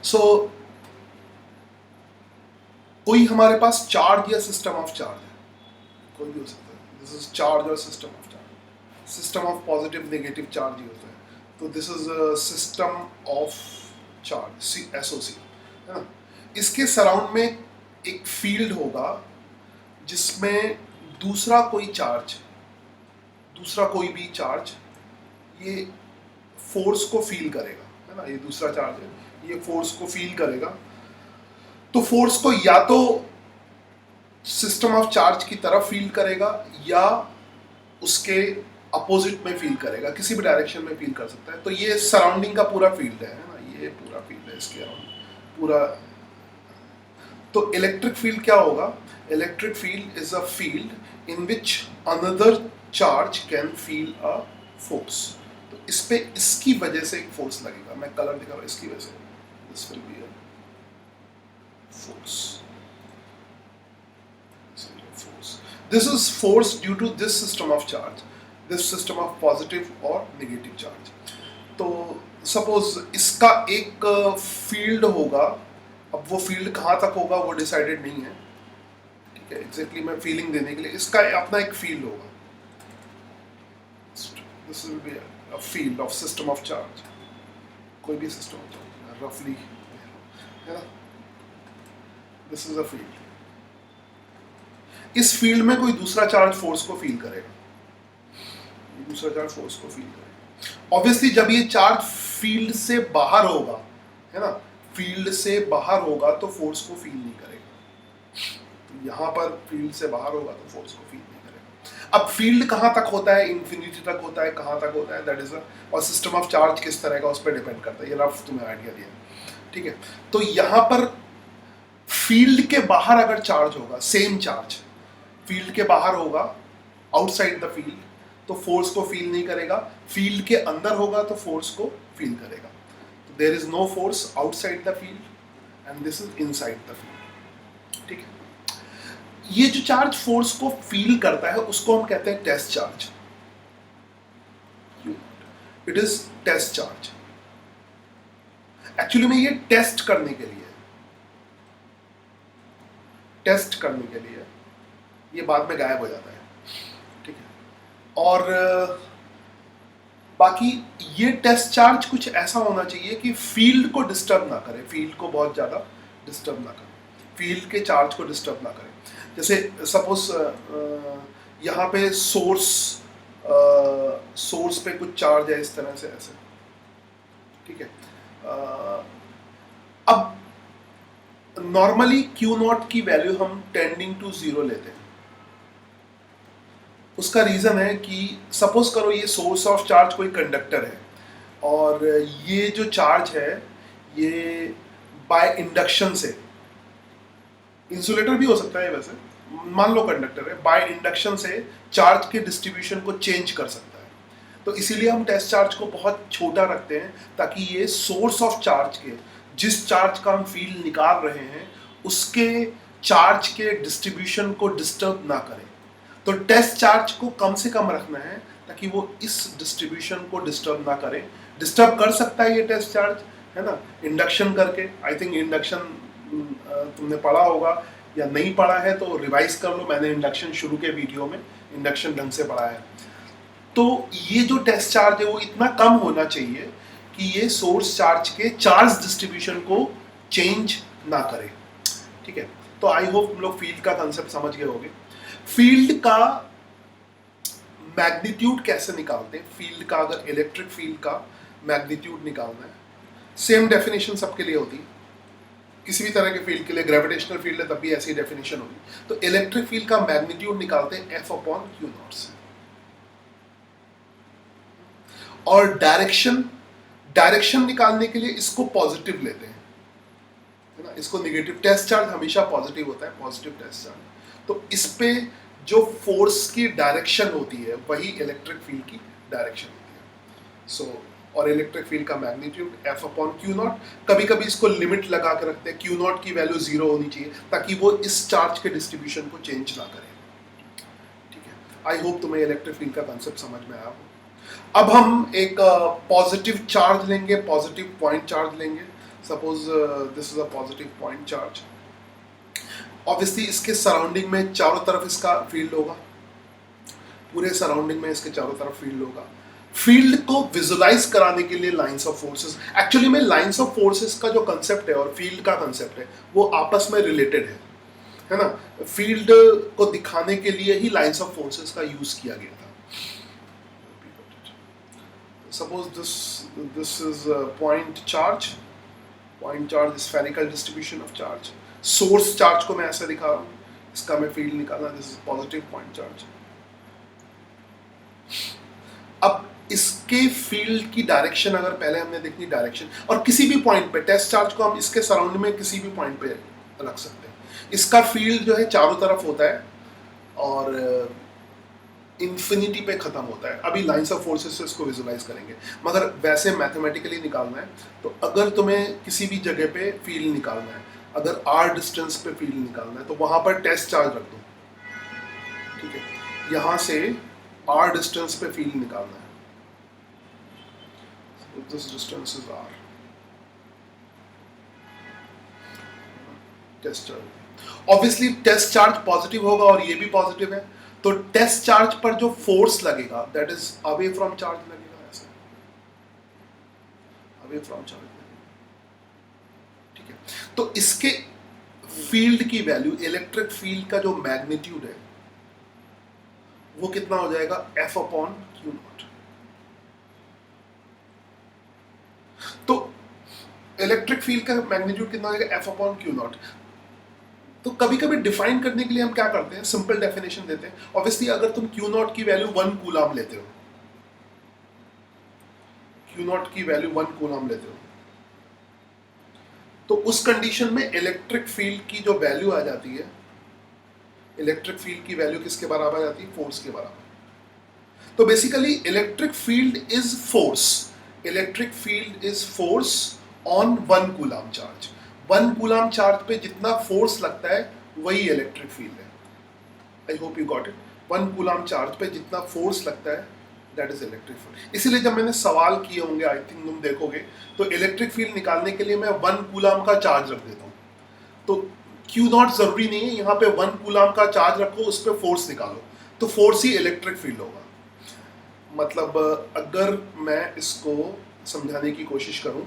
सो कोई हमारे पास चार्ज या सिस्टम ऑफ चार्ज है, कोई भी हो सकता है, दिस इज चार्ज और system of charge, system of positive negative charge ही होता है, तो this is system of charge, SOC, है ना। इसके सराउंड में एक फील्ड होगा जिसमें दूसरा कोई चार्ज, दूसरा कोई भी चार्ज ये फोर्स को फील करेगा, है ना, ये दूसरा चार्ज है, ये फोर्स को फील करेगा, तो फोर्स को या तो सिस्टम ऑफ चार्ज की तरफ फील करेगा या उसके अपोजिट में फील करेगा, किसी भी डायरेक्शन में फील कर सकता है। तो ये सराउंडिंग का पूरा फील्ड है ना, ये पूरा फील्ड है इसके अराउंड पूरा। तो इलेक्ट्रिक फील्ड क्या होगा? Electric field is a field in which another charge can feel a force. तो इस पे इसकी वजह से एक फोर्स लगेगा, मैं कलर दिखा रहा हूं, इसकी वजह से this will be a force. This is force due to this system of charge, this system of positive और negative charge। तो सपोज इसका एक फील्ड होगा, अब वो फील्ड कहाँ तक होगा वो डिसाइडेड नहीं है, ठीक है, एग्जैक्टली मैं फीलिंग देने के लिए इसका अपना एक फील्ड होगा, this will be a field of system of charge, कोई भी सिस्टम ऑफ चार्ज रफली, है ना, दिस इज अ फील्ड। इस फील्ड में कोई दूसरा चार्ज फोर्स को फील करेगा, दूसरा चार्ज फोर्स को फील करेगा। ऑब्वियसली जब ये चार्ज फील्ड से बाहर होगा, है ना, फील्ड से बाहर होगा तो फोर्स को फील नहीं करेगा। तो यहाँ पर फील्ड से बाहर होगा तो फोर्स को फील नहीं करेगा। अब फील्ड कहाँ तक होता है? इन्फिनिटी तक होता है, कहाँ तक होता है, दैट इज और सिस्टम ऑफ चार्ज किस तरह का, उस पर डिपेंड करता है। ये रफ तुम्हें आइडिया दिया, ठीक है। तो यहाँ पर फील्ड के बाहर अगर चार्ज होगा, सेम चार्ज फील्ड के बाहर होगा, आउटसाइड द फील्ड, तो फोर्स को फील नहीं करेगा। फील्ड के अंदर होगा तो फोर्स को फील करेगा। तो there is no force outside the field and this is inside the field, ठीक है। ये जो चार्ज फोर्स को फील करता है उसको हम कहते हैं test charge, it is test charge. Actually में ये टेस्ट करने के लिए, टेस्ट करने के लिए, ये बाद में गायब हो जाता है, ठीक है। और बाकी ये टेस्ट चार्ज कुछ ऐसा होना चाहिए कि फील्ड को डिस्टर्ब ना करे, फील्ड को बहुत ज़्यादा डिस्टर्ब ना करे, फील्ड के चार्ज को डिस्टर्ब ना करे। जैसे सपोज यहाँ पे सोर्स पे कुछ चार्ज है इस तरह से, ऐसे, ठीक है। अब नॉर्मली Q0 की वैल्यू हम टेंडिंग टू 0 लेते हैं। उसका रीज़न है कि सपोज करो ये सोर्स ऑफ चार्ज कोई कंडक्टर है और ये जो चार्ज है ये बाय इंडक्शन से, इंसुलेटर भी हो सकता है वैसे, मान लो कंडक्टर है, बाय इंडक्शन से चार्ज के डिस्ट्रीब्यूशन को चेंज कर सकता है। तो इसीलिए हम टेस्ट चार्ज को बहुत छोटा रखते हैं ताकि ये सोर्स ऑफ चार्ज के, जिस चार्ज का हम फील्ड निकाल रहे हैं उसके चार्ज के डिस्ट्रीब्यूशन को डिस्टर्ब ना करें। तो टेस्ट चार्ज को कम से कम रखना है ताकि वो इस डिस्ट्रीब्यूशन को डिस्टर्ब ना करे। डिस्टर्ब कर सकता है ये टेस्ट चार्ज, है ना, इंडक्शन करके। आई थिंक इंडक्शन तुमने पढ़ा होगा, या नहीं पढ़ा है तो रिवाइज कर लो, मैंने इंडक्शन शुरू के वीडियो में इंडक्शन ढंग से पढ़ा है। तो ये जो टेस्ट चार्ज है वो इतना कम होना चाहिए कि ये सोर्स चार्ज के चार्ज डिस्ट्रीब्यूशन को चेंज ना करे, ठीक है। तो आई होप तुम लोग फील्ड का कंसेप्ट समझ गए होंगे। फील्ड का मैग्नीट्यूड कैसे निकालते हैं? फील्ड का, अगर इलेक्ट्रिक फील्ड का मैग्नीट्यूड निकालना है, सेम डेफिनेशन सबके लिए होती है, किसी भी तरह के फील्ड के लिए। ग्रेविटेशनल फील्ड है तब भी ऐसी डेफिनेशन होगी। तो इलेक्ट्रिक फील्ड का मैग्नीट्यूड निकालते हैं F/Q0 से। और डायरेक्शन निकालने के लिए इसको पॉजिटिव लेते हैं, है ना, इसको नेगेटिव। टेस्ट चार्ज हमेशा पॉजिटिव होता है, पॉजिटिव टेस्ट चार्ज। तो इस पे जो फोर्स की डायरेक्शन होती है वही इलेक्ट्रिक फील्ड की डायरेक्शन होती है। सो और इलेक्ट्रिक फील्ड का मैग्नीट्यूड F/Q0। कभी कभी इसको लिमिट लगा के रखते हैं, Q0 की वैल्यू 0 होनी चाहिए ताकि वो इस चार्ज के डिस्ट्रीब्यूशन को चेंज ना करे, ठीक है। आई होप तुम्हें इलेक्ट्रिक फील्ड का कंसेप्ट समझ में आया हो। अब हम एक पॉजिटिव चार्ज लेंगे, पॉजिटिव पॉइंट चार्ज लेंगे। Suppose this is a positive point charge, obviously इसके सराउंडिंग में चारों तरफ इसका फील्ड होगा, पूरे सराउंडिंग में इसके चारों तरफ फील्ड होगा। फील्ड को विजुलाइज कराने के लिए लाइंस ऑफ फोर्सेस, एक्चुअली में लाइंस ऑफ फोर्सेस का जो कंसेप्ट है और फील्ड का कंसेप्ट है वो आपस में रिलेटेड है ना। फील्ड को दिखाने के लिए ही लाइंस ऑफ फोर्सेस का यूज किया गया था। Suppose this is point charge, point charge spherical distribution of charge, source charge को मैं ऐसे दिखा रहा हूँ, इसका मैं फील्ड निकालना, this is positive point charge. अब इसके फील्ड की डायरेक्शन अगर पहले हमने देखनी डायरेक्शन, और किसी भी पॉइंट पे टेस्ट चार्ज को हम इसके सराउंड में किसी भी पॉइंट पे रख सकते हैं। इसका फील्ड जो है चारों तरफ होता है और इन्फिनिटी पे खत्म होता है। अभी लाइंस ऑफ फोर्सेस से इसको विजुलाइज करेंगे, मगर वैसे मैथमेटिकली निकालना है तो अगर तुम्हें किसी भी जगह पे फील्ड निकालना है, अगर r डिस्टेंस पे फील्ड निकालना है तो वहां पर टेस्ट चार्ज रख दो, ठीक है। यहां से r डिस्टेंस पे फील्ड निकालना है, this distance is r, test charge. Obviously test charge positive होगा और ये भी पॉजिटिव है, तो टेस्ट चार्ज पर जो फोर्स लगेगा that is away from charge लगेगा, ऐसे अवे फ्रॉम चार्ज लगेगा, ठीक है। तो इसके फील्ड की वैल्यू, इलेक्ट्रिक फील्ड का जो मैग्नीट्यूड है वो कितना हो जाएगा, F अपॉन क्यू नॉट। तो इलेक्ट्रिक फील्ड का मैग्नीट्यूड कितना हो जाएगा, F अपॉन क्यू नॉट। तो कभी कभी डिफाइन करने के लिए हम क्या करते हैं, सिंपल डेफिनेशन देते हैं। ऑब्वियसली अगर तुम क्यू नॉट की वैल्यू 1 कूलम लेते हो, क्यू नॉट की वैल्यू 1 कूलम लेते हो, तो उस कंडीशन में इलेक्ट्रिक फील्ड की जो वैल्यू आ जाती है, इलेक्ट्रिक फील्ड की वैल्यू किसके बराबर आ जाती है, फोर्स के बराबर। तो basically electric field is force, electric field is force on 1 coulomb charge. 1 coulomb charge पे जितना फोर्स लगता है वही इलेक्ट्रिक फील्ड है। I hope you got it. 1 coulomb charge पे जितना फोर्स लगता है दैट इज इलेक्ट्रिक फील्ड। इसीलिए जब मैंने सवाल किए होंगे, आई थिंक तुम देखोगे, तो इलेक्ट्रिक फील्ड निकालने के लिए मैं 1 कूलम का चार्ज रख देता हूँ। तो क्यू नॉट जरूरी नहीं है, यहाँ पे 1 कूलम का चार्ज रखो, उस पर फोर्स निकालो, तो फोर्स ही इलेक्ट्रिक फील्ड होगा। मतलब अगर मैं इसको समझाने की कोशिश करूं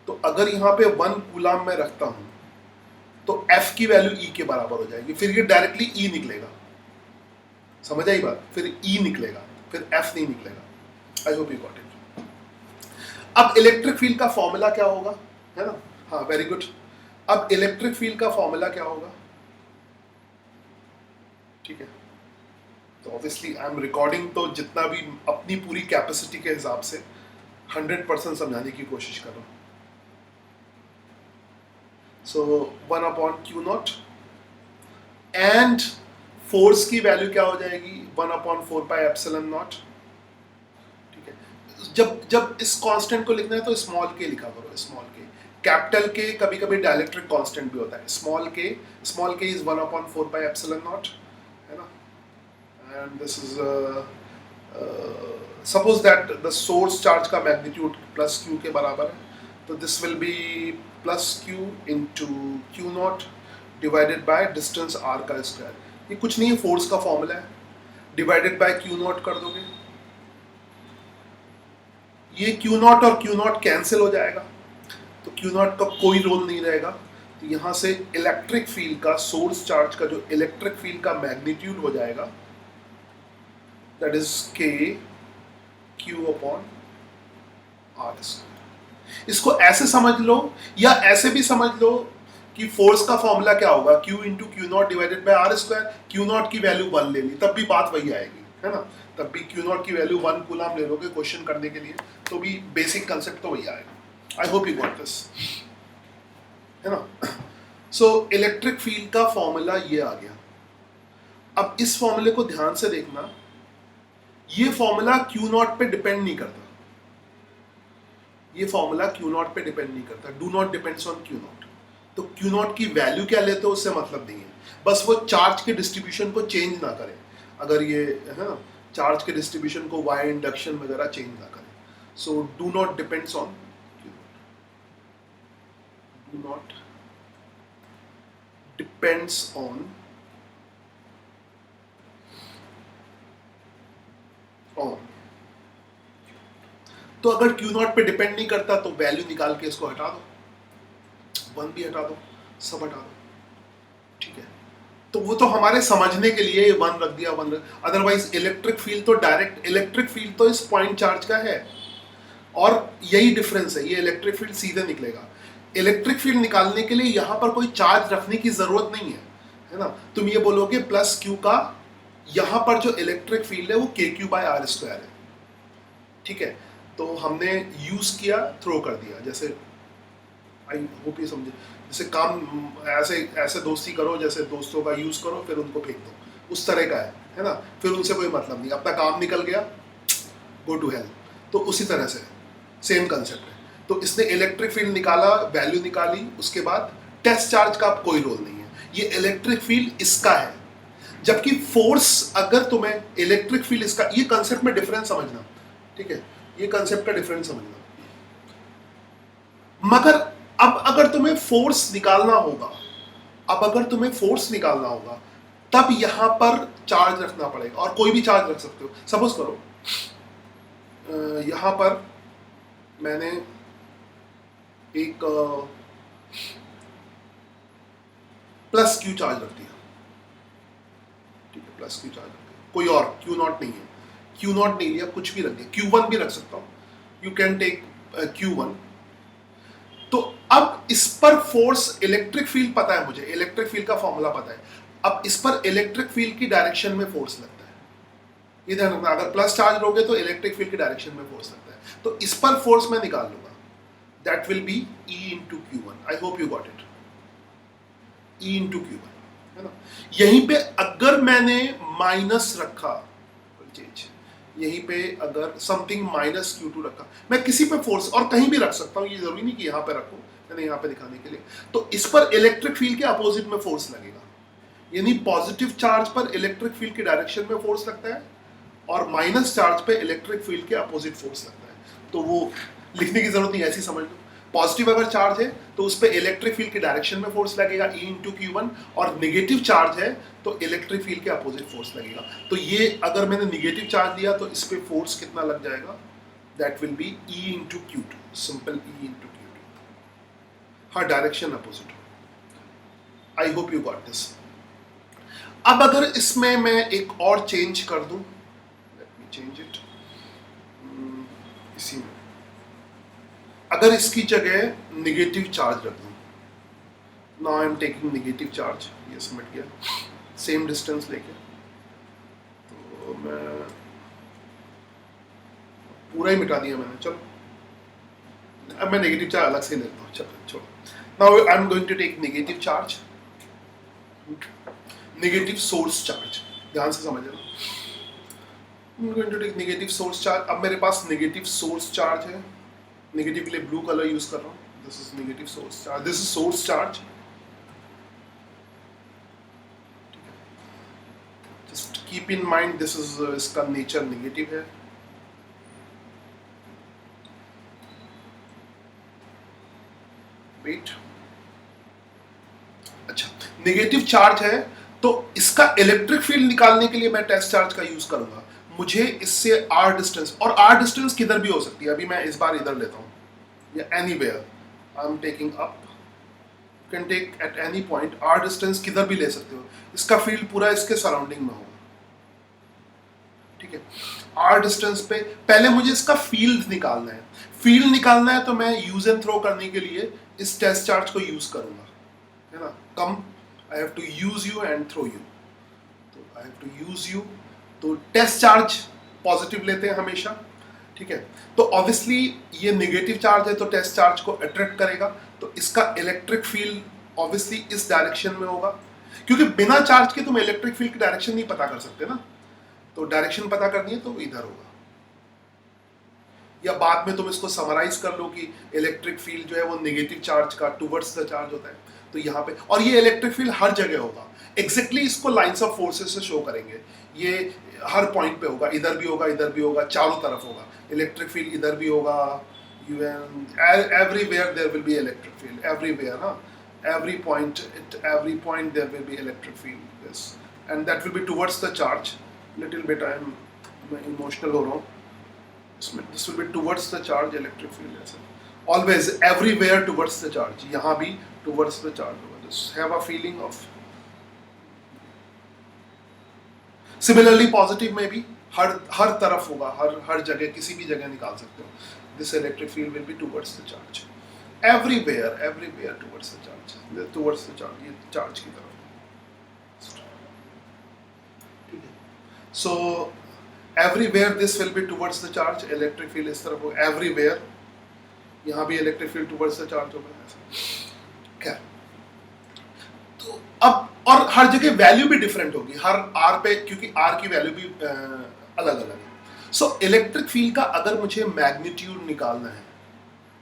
तो अगर यहाँ पे 1 कूलम में रखता हूं तो F की वैल्यू E के बराबर हो जाएगी, फिर ये डायरेक्टली E निकलेगा, समझ आई बात, फिर E निकलेगा, फिर F नहीं निकलेगा। I hope you got it. अब इलेक्ट्रिक फील्ड का फॉर्मूला क्या होगा, है ना, हाँ वेरी गुड। अब इलेक्ट्रिक फील्ड का फॉर्मूला क्या होगा, ठीक है। तो ऑब्वियसली आई एम रिकॉर्डिंग, तो जितना भी अपनी पूरी कैपेसिटी के हिसाब से 100% समझाने की कोशिश कर रहा हूँ। सो 1 upon q not and force की वैल्यू क्या हो जाएगी, 1 अपॉन 4 पाई एप्सिलॉन नॉट, ठीक है। जब इस कांस्टेंट को लिखना है तो स्मॉल के लिखा करो, स्मॉल के। कैपिटल के कभी कभी डायलेक्ट्रिक कांस्टेंट भी होता है, स्मॉल के इज 1 अपॉन 4 पाई एप्सिलॉन नॉट, है ना। and this is suppose that the source charge का magnitude plus q के बराबर है, तो this will be plus q into q naught divided by distance r का स्क्वायर। ये कुछ नहीं है, फोर्स का फॉर्मूला है, डिवाइडेड बाय q naught कर दोगे, ये q naught और q naught कैंसिल हो जाएगा, तो q naught का कोई रोल नहीं रहेगा। तो यहाँ से इलेक्ट्रिक फील्ड का, सोर्स चार्ज का जो इलेक्ट्रिक फील्ड का मैग्नीट्यूड हो जाएगा that is k q upon r square. इसको ऐसे समझ लो या ऐसे भी समझ लो कि फोर्स का फॉर्मूला क्या होगा, q into q not divided by r square. Q not की वैल्यू 1 ले ली, तब भी बात वही आएगी, है ना। तब भी क्यू नॉट की वैल्यू 1 कूलम ले लोगे क्वेश्चन करने के लिए, तो भी बेसिक कंसेप्ट तो वही आएगा। I hope you got this, है ना। सो इलेक्ट्रिक फील्ड का फॉर्मूला ये आ गया। अब इस फॉर्मूले को ध्यान से देखना, ये फॉर्मूला क्यू नॉट पे डिपेंड नहीं करता, ये फॉर्मूला क्यू नॉट पे डिपेंड नहीं करता, do not depends on Q not. तो क्यू नॉट की वैल्यू क्या लेते हो उससे मतलब नहीं है, बस वो चार्ज के डिस्ट्रीब्यूशन को चेंज ना करे। अगर ये है ना, चार्ज के डिस्ट्रीब्यूशन को वाई इंडक्शन वगैरह चेंज ना करे, so do not depends on Q not. Q naught depends on तो अगर Q नॉट पे डिपेंड नहीं करता तो वैल्यू निकाल के इसको हटा दो, 1 भी हटा दो, सब हटा दो, ठीक है। तो वो तो हमारे समझने के लिए 1 रख दिया, 1 रख, अदरवाइज इलेक्ट्रिक फील्ड तो डायरेक्ट, इलेक्ट्रिक फील्ड तो इस पॉइंट चार्ज का है, और यही डिफरेंस है, ये इलेक्ट्रिक फील्ड सीधे निकलेगा। इलेक्ट्रिक फील्ड निकालने के लिए यहाँ पर कोई चार्ज रखने की जरूरत नहीं है ना। तुम ये बोलोगे प्लस क्यू का यहाँ पर जो इलेक्ट्रिक फील्ड है वो KQ/R² है, ठीक है। तो हमने यूज किया, थ्रो कर दिया, जैसे आई होप ये समझे, जैसे काम ऐसे ऐसे दोस्ती करो, जैसे दोस्तों का यूज करो फिर उनको फेंक दो, उस तरह का है ना। फिर उनसे कोई मतलब नहीं, अपना काम निकल गया, गो टू हेल। तो उसी तरह से सेम कंसेप्ट है। तो इसने इलेक्ट्रिक फील्ड निकाला, वैल्यू निकाली, उसके बाद टेस्ट चार्ज का कोई रोल नहीं है, ये इलेक्ट्रिक फील्ड इसका है। जबकि फोर्स, अगर तुम्हें इलेक्ट्रिक फील्ड इसका, ये कंसेप्ट में डिफरेंस समझना, ठीक है, ये कंसेप्ट का डिफरेंस समझना। मगर अब अगर तुम्हें फोर्स निकालना होगा, तब यहां पर चार्ज रखना पड़ेगा, और कोई भी चार्ज रख सकते हो। सपोज करो यहां पर मैंने एक प्लस Q चार्ज रख दिया, ठीक है, प्लस Q चार्ज रख दिया, कोई और Q नॉट नहीं है, Q नॉट नहीं लिया, कुछ भी रख दिया, Q1 भी रख सकता हूं, यू कैन टेक Q1। तो अब इस पर फोर्स, इलेक्ट्रिक फील्ड पता है मुझे, इलेक्ट्रिक फील्ड का फॉर्मूला पता है, अब इस पर इलेक्ट्रिक फील्ड की डायरेक्शन में फोर्स लगता है, ये ध्यान रखना। अगर प्लस चार्ज लोगे तो इलेक्ट्रिक फील्ड की डायरेक्शन में फोर्स लगता है, तो इस पर फोर्स मैं निकाल लूंगा, that will be E into Q1। I hope you got it, E into Q1, है ना। यहीं पे अगर मैंने माइनस रखा, यहीं पे अगर समथिंग माइनस Q2 रखा, मैं किसी पे फोर्स और कहीं भी रख सकता हूँ, ये जरूरी नहीं कि यहाँ पे रखूँ, मैंने यहाँ पे दिखाने के लिए। तो इस पर इलेक्ट्रिक फील्ड के अपोजिट में फोर्स लगेगा, यानी पॉजिटिव चार्ज पर इलेक्ट्रिक फील्ड की डायरेक्शन में फोर्स लगता है, और माइनस चार्ज पे इलेक्ट्रिक फील्ड के अपोजिट फोर्स लगता है। तो वो लिखने की जरूरत नहीं, ऐसी समझ लो। पॉजिटिव अगर चार्ज है तो उस पर इलेक्ट्रिक फील्ड की डायरेक्शन में फोर्स लगेगा, E into Q1, और नेगेटिव चार्ज है तो इलेक्ट्रिक फील्ड के अपोजिट फोर्स लगेगा। तो ये अगर मैंने नेगेटिव चार्ज दिया तो इस पे फोर्स कितना लग जाएगा, that will be E into Q2, simple E into Q2। हाँ, डायरेक्शन अपोजिट हो। I hope you got this. अब अगर इसमें मैं एक और चेंज कर दूं, लेट मी चेंज इट, इसी में अगर इसकी जगह नेगेटिव चार्ज रख दूं, now I am taking negative charge, ये समझ गया, सेम डिस्टेंस लेके, तो मैं पूरा ही मिटा दिया मैंने, चलो अब मैं नेगेटिव चार्ज अलग से लेता हूँ, चलो छोड़ो। Now I am going to take negative charge, negative source charge, ध्यान से समझ लेना। I am going to take negative source charge. अब मेरे पास नेगेटिव सोर्स चार्ज है, नेगेटिव के लिए ब्लू कलर यूज कर रहा हूँ, this is negative source charge, this is source charge. Just keep in mind this is, इसका नेचर नेगेटिव है। वेट, अच्छा, नेगेटिव चार्ज है तो इसका इलेक्ट्रिक फील्ड निकालने के लिए मैं टेस्ट चार्ज का यूज करूंगा। मुझे इससे r डिस्टेंस, और r डिस्टेंस किधर भी हो सकती है, अभी मैं इस बार इधर लेता हूँ, या anywhere I am taking up, you can take at any point, r distance किधर भी ले सकते हो, इसका फील्ड पूरा इसके सराउंडिंग में होगा, ठीक है। r डिस्टेंस पे पहले मुझे इसका फील्ड निकालना है, फील्ड निकालना है तो मैं यूज एंड थ्रो करने के लिए इस टेस्ट चार्ज को यूज करूंगा, है ना। Come, I have to use you and throw you, तो I have to use you, तो टेस्ट चार्ज पॉजिटिव लेते हैं हमेशा, ठीक है। तो ऑब्वियसली ये नेगेटिव चार्ज है तो टेस्ट चार्ज को अट्रैक्ट करेगा, तो इसका इलेक्ट्रिक फील्ड ऑब्वियसली इस डायरेक्शन में होगा, क्योंकि बिना चार्ज के तुम इलेक्ट्रिक फील्ड की डायरेक्शन नहीं पता कर सकते ना, तो डायरेक्शन पता करनी है तो इधर होगा, या बाद में तुम इसको समराइज कर लो कि इलेक्ट्रिक फील्ड जो है वो नेगेटिव चार्ज का टुवर्ड्स द चार्ज होता है, तो यहाँ पे, और ये इलेक्ट्रिक फील्ड हर जगह होगा, एग्जैक्टली इसको लाइंस ऑफ फोर्सेस से शो करेंगे, ये हर पॉइंट पे होगा, इधर भी होगा, इधर भी होगा, चारों तरफ होगा, इलेक्ट्रिक फील्ड इधर भी होगा, everywhere there will be electric field, everywhere, huh? Every point, at every point there will be electric field, yes, and that will be towards the charge. Little bit I'm emotional हो रहा हूँ. This will be towards the charge, electric field, yes. Always, everywhere towards the charge. यहाँ भी towards the charge. Just have a feeling of. Similarly, positive में भी हर तरफ होगा, हर जगह, किसी भी जगह निकाल सकते हो. This electric field will be towards the charge. Everywhere towards the charge. Towards the charge. ये charge की तरफ. So everywhere this will be towards the charge. Electric field इस तरफ होगा. Everywhere. यहाँ भी electric field towards the charge होगा. क्या? तो अब और हर जगह वैल्यू भी डिफरेंट होगी, हर आर पे, क्योंकि आर की वैल्यू भी अलग अलग है. सो इलेक्ट्रिक फील्ड का अगर मुझे मैग्नीट्यूड निकालना है,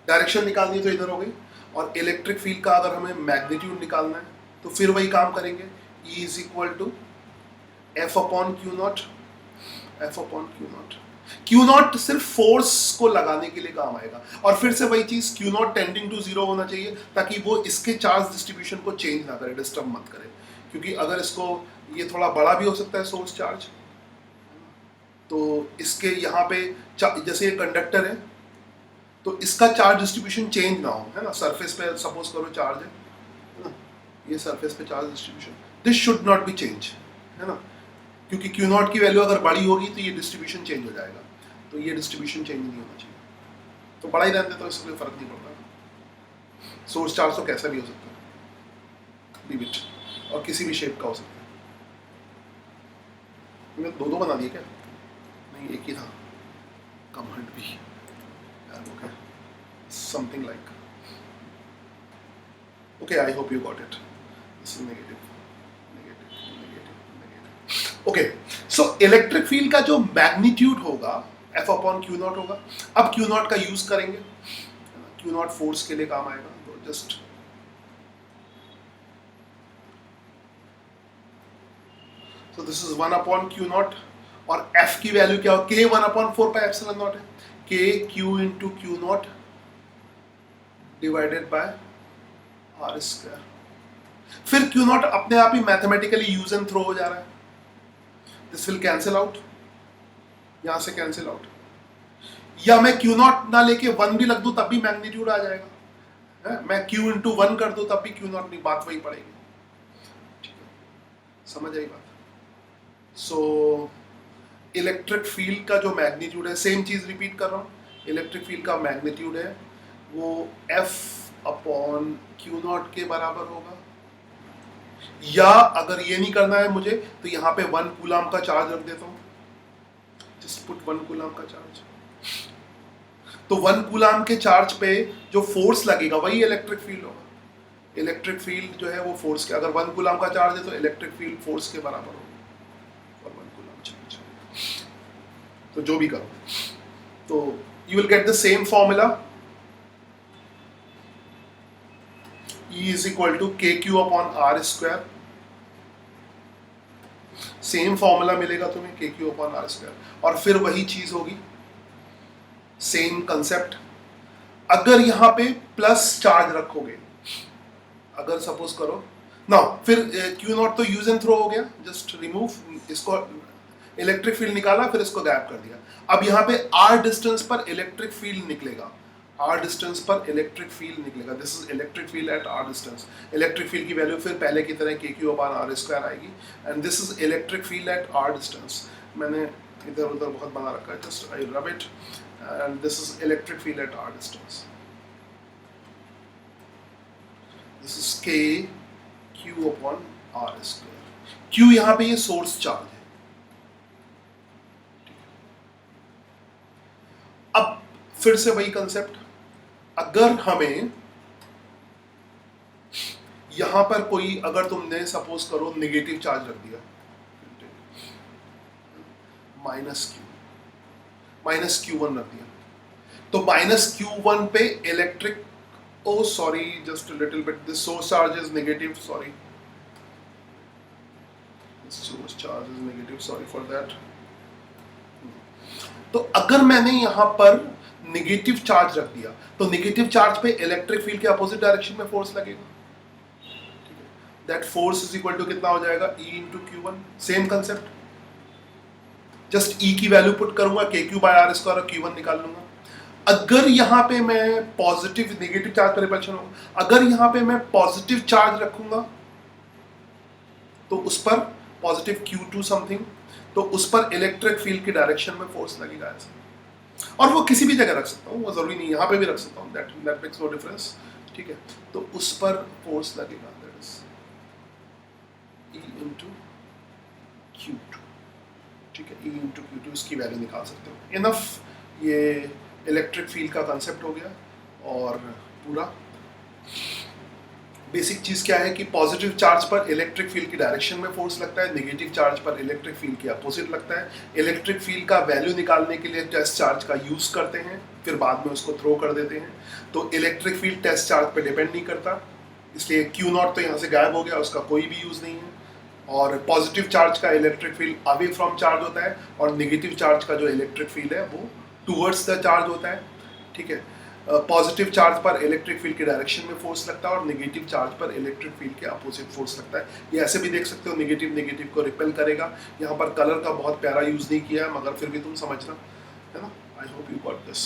डायरेक्शन निकालनी है तो इधर हो गई, और इलेक्ट्रिक फील्ड का अगर हमें मैग्नीट्यूड निकालना है तो फिर वही काम करेंगे. E is equal to f upon q not. F upon q not. Q not सिर्फ फोर्स को लगाने के लिए काम आएगा, और फिर से वही चीज, q not tending to zero होना चाहिए ताकि वो इसके चार्ज डिस्ट्रीब्यूशन को चेंज ना करे, डिस्टर्ब मत करे. क्योंकि अगर इसको, ये थोड़ा बड़ा भी हो सकता है सोर्स चार्ज, तो इसके यहाँ पे जैसे ये कंडक्टर है तो इसका चार्ज डिस्ट्रीब्यूशन चेंज ना हो, है ना. सरफेस पे सपोज करो चार्ज है ना, ये सरफेस पे charge distribution, this should not be change, है ना. क्योंकि क्यू नॉट की वैल्यू अगर बड़ी होगी तो ये डिस्ट्रीब्यूशन चेंज हो जाएगा, तो ये डिस्ट्रीब्यूशन चेंज नहीं होना चाहिए. तो बड़ा ही रहने तो इससे कोई फर्क नहीं पड़ता. सोर्स चार्ज तो कैसा भी हो सकता है, लीव इट, और किसी भी शेप का हो सकता है. मैंने दो बना दिए क्या? नहीं, एक ही था. कमांड भी okay, something like, okay, I hope you got it. This is negative. Okay, so electric field का जो मैग्नीट्यूड होगा F अपॉन क्यू नॉट होगा. अब क्यू नॉट का यूज करेंगे, क्यू नॉट फोर्स के लिए काम आएगा, तो just so this is 1 upon q not, और F की वैल्यू क्या हो, K 1 अपॉन 4 पाई एप्सिलॉन नॉट है. K Q into q not divided by r square. फिर क्यू नॉट अपने आप ही मैथमेटिकली यूज एंड थ्रो हो जा रहा है. दिस विल कैंसिल आउट, यहां से कैंसिल आउट, या मैं क्यू नॉट ना लेके 1 भी लग दूं तब भी मैग्नीट्यूड आ जाएगा, है? मैं Q इंटू 1 कर दूं तब भी क्यू नॉट नहीं, बात वही पड़ेगी. ठीक है, समझ आई बात. सो इलेक्ट्रिक फील्ड का जो मैग्नीट्यूड है, सेम चीज रिपीट कर रहा हूँ, इलेक्ट्रिक फील्ड का मैग्नीट्यूड है वो F अपॉन क्यू नॉट के बराबर होगा. या अगर ये नहीं करना है मुझे तो यहाँ पे 1 कूलाम का चार्ज रख देता हूँ, जस्ट पुट 1 कूलाम का चार्ज. तो 1 कूलाम के चार्ज पे जो फोर्स लगेगा वही इलेक्ट्रिक फील्ड होगा. इलेक्ट्रिक फील्ड जो है वो फोर्स के, अगर 1 कूलाम का चार्ज है तो इलेक्ट्रिक फील्ड फोर्स के बराबर होगा. तो जो भी करो, तो you will get the same formula, E is equal to K Q upon R square. Same formula मिलेगा तुम्हें, के क्यू अपॉन आर स्क्वायर, और फिर वही चीज होगी, सेम कंसेप्ट. अगर यहाँ पे प्लस चार्ज रखोगे, अगर सपोज करो ना, फिर क्यू नॉट तो यूज एंड थ्रो हो गया, जस्ट रिमूव इसको, इलेक्ट्रिक फील्ड निकाला, फिर इसको गायब कर दिया. अब यहाँ पे r डिस्टेंस पर इलेक्ट्रिक फील्ड निकलेगा, r डिस्टेंस पर इलेक्ट्रिक फील्ड निकलेगा. This is electric field at r distance. Electric field की वैल्यू फिर पहले की तरह के क्यू अपॉन आर स्क्वायर आएगी, and this is electric field at r distance. मैंने इधर उधर बहुत बना रखा है, just I rub it, and this is electric field at r distance. This is k q upon r square. q यहाँ पे ये सोर्स चार्ज है. अब फिर से वही कंसेप्ट, अगर हमें यहां पर कोई, अगर तुमने सपोज करो नेगेटिव चार्ज रख दिया, माइनस क्यू वन रख दिया, तो माइनस क्यू वन पे electric, oh sorry, just little bit, this source charge is negative, sorry, source charge is negative, sorry for that. तो अगर मैंने यहां पर नेगेटिव चार्ज रख दिया तो नेगेटिव चार्ज पे इलेक्ट्रिक फील्ड के अपोजिट डायरेक्शन में फोर्स लगेगा। That force is equal to कितना हो जाएगा, E into Q1। Same concept, just E की वैल्यू पुट करूंगा, KQ बाय R स्क्वायर और Q1 निकाल लूंगा। अगर यहाँ पे मैं पॉजिटिव नेगेटिव चार्ज पर रिपल्शन होगा, अगर यहाँ पे मैं पॉजिटिव चार्ज रखूंगा तो उस पर पॉजिटिव Q2 समथिंग, तो उस पर इलेक्ट्रिक फील्ड की डायरेक्शन में फोर्स लगेगा ऐसे। और वो किसी भी जगह रख सकता हूँ, वो जरूरी नहीं, यहाँ पे भी रख सकता हूँ, दैट मेक्स नो डिफरेंस, ठीक है। तो उस पर फोर्स लगेगा, that is E into Q2, ठीक है। E इंटू Q2 इसकी वैल्यू निकाल सकते हो। इनफ, ये इलेक्ट्रिक फील्ड का कंसेप्ट हो गया। और पूरा बेसिक चीज क्या है कि पॉजिटिव चार्ज पर इलेक्ट्रिक फील्ड की डायरेक्शन में फोर्स लगता है, नेगेटिव चार्ज पर इलेक्ट्रिक फील्ड के अपोजिट लगता है। इलेक्ट्रिक फील्ड का वैल्यू निकालने के लिए टेस्ट चार्ज का यूज करते हैं, फिर बाद में उसको थ्रो कर देते हैं। तो इलेक्ट्रिक फील्ड टेस्ट चार्ज पर डिपेंड नहीं करता, इसलिए Q0 तो यहाँ से गायब हो गया, उसका कोई भी यूज नहीं है। और पॉजिटिव चार्ज का electric field away from charge होता है, और नेगेटिव चार्ज का जो इलेक्ट्रिक फील्ड है वो टूवर्ड्स द चार्ज होता है, ठीक है। पॉजिटिव चार्ज पर इलेक्ट्रिक फील्ड के डायरेक्शन में फोर्स लगता है और नेगेटिव चार्ज पर इलेक्ट्रिक फील्ड के अपोजिट फोर्स लगता है। ये ऐसे भी देख सकते हो, नेगेटिव नेगेटिव को रिपेल करेगा। यहाँ पर कलर का बहुत प्यारा यूज नहीं किया है, मगर फिर भी तुम समझना, है ना। I hope you got this.